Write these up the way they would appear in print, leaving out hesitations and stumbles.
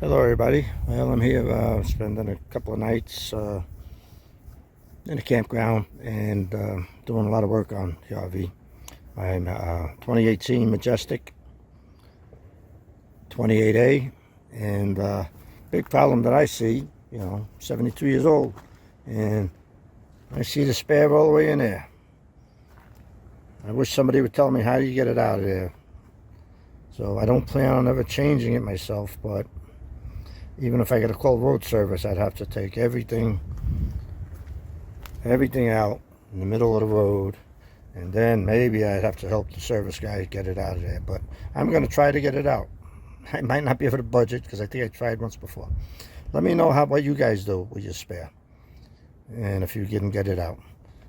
Hello everybody. Well, I'm here spending a couple of nights in a campground and doing a lot of work on the RV. I'm 2018 Majestic 28A, and big problem that I see, 72 years old, and I see the spare all the way in there. I wish somebody would tell me how do you get it out of there. So I don't plan on ever changing it myself, but even if I get a call road service, I'd have to take everything out in the middle of the road, and then maybe I'd have to help the service guy get it out of there. But I'm going to try to get it out. I might not be able to budget because I think I tried once before. Let me know what you guys do with your spare, and if you can get it out.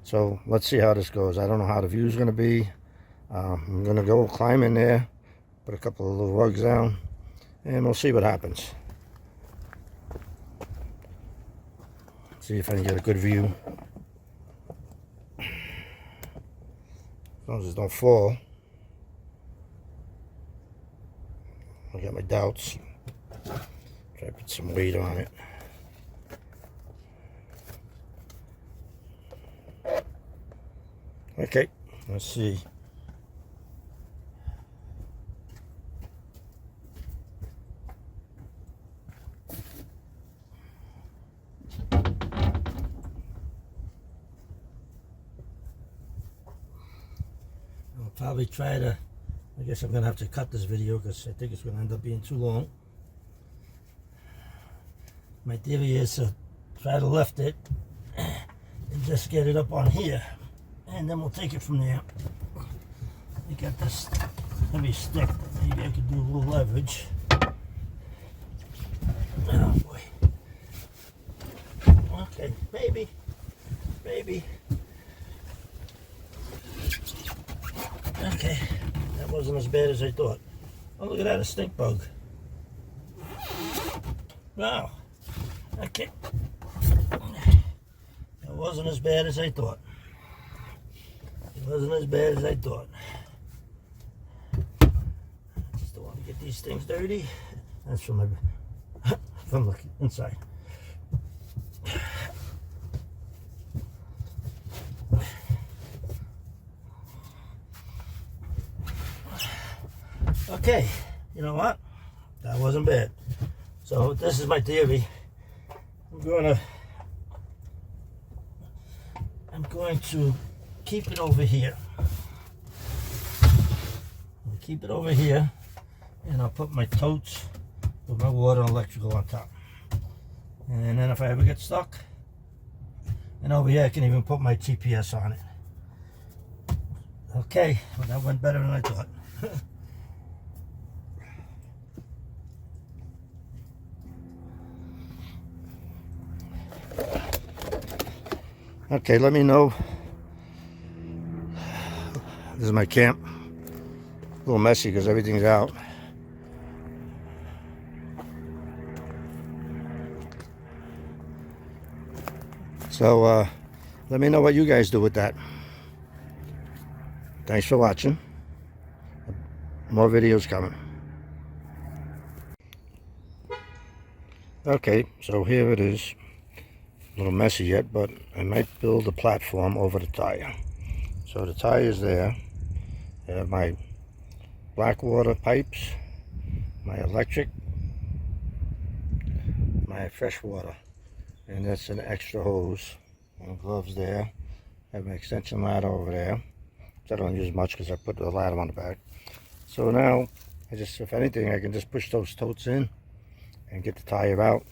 So let's see how this goes. I don't know how the view is going to be. I'm going to go climb in there, put a couple of little rugs down, and we'll see what happens. See if I can get a good view. As long as it don't fall. I got my doubts. Try to put some weight on it. Okay, let's see. I'll probably try to, I guess I'm going to have to cut this video because I think it's going to end up being too long. My theory is to try to lift it and just get it up on here, and then we'll take it from there. I got this heavy stick, maybe I could do a little leverage. Oh boy. Okay, maybe. Okay, that wasn't as bad as I thought. Oh, look at that, a stink bug. Wow. Okay. That wasn't as bad as I thought. It wasn't as bad as I thought. I just don't want to get these things dirty. That's from the inside. Okay, you know what? That wasn't bad. So this is my theory. I'm going to keep it over here. I'll keep it over here, and I'll put my totes with my water and electrical on top. And then if I ever get stuck, and over here I can even put my GPS on it. Okay, well, that went better than I thought. Okay, let me know. This is my camp. A little messy because everything's out. So let me know what you guys do with that. Thanks for watching. More videos coming. Okay, so here it is. A little messy yet, but I might build a platform over the tire. So the tire is there. I have my black water pipes, my electric, my fresh water, and that's an extra hose and gloves there. I have an extension ladder over there, which I don't use much because I put the ladder on the back. So now if anything, I can just push those totes in and get the tire out,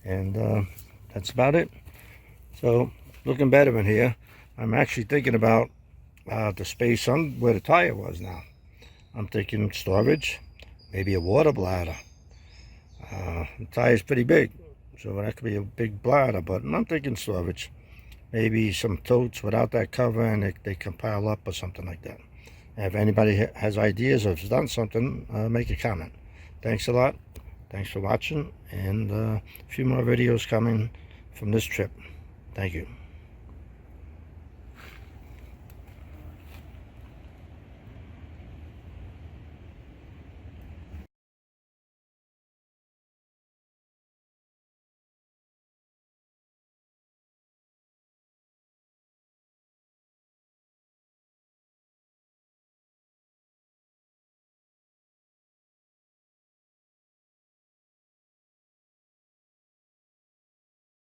and that's about it. So looking better in here. I'm actually thinking about the space on where the tire was now. I'm thinking storage, maybe a water bladder. The tire's pretty big, so that could be a big bladder, but I'm thinking storage. Maybe some totes without that cover, and they can pile up or something like that. If anybody has ideas or has done something, make a comment. Thanks a lot. Thanks for watching, and a few more videos coming from this trip. Thank you.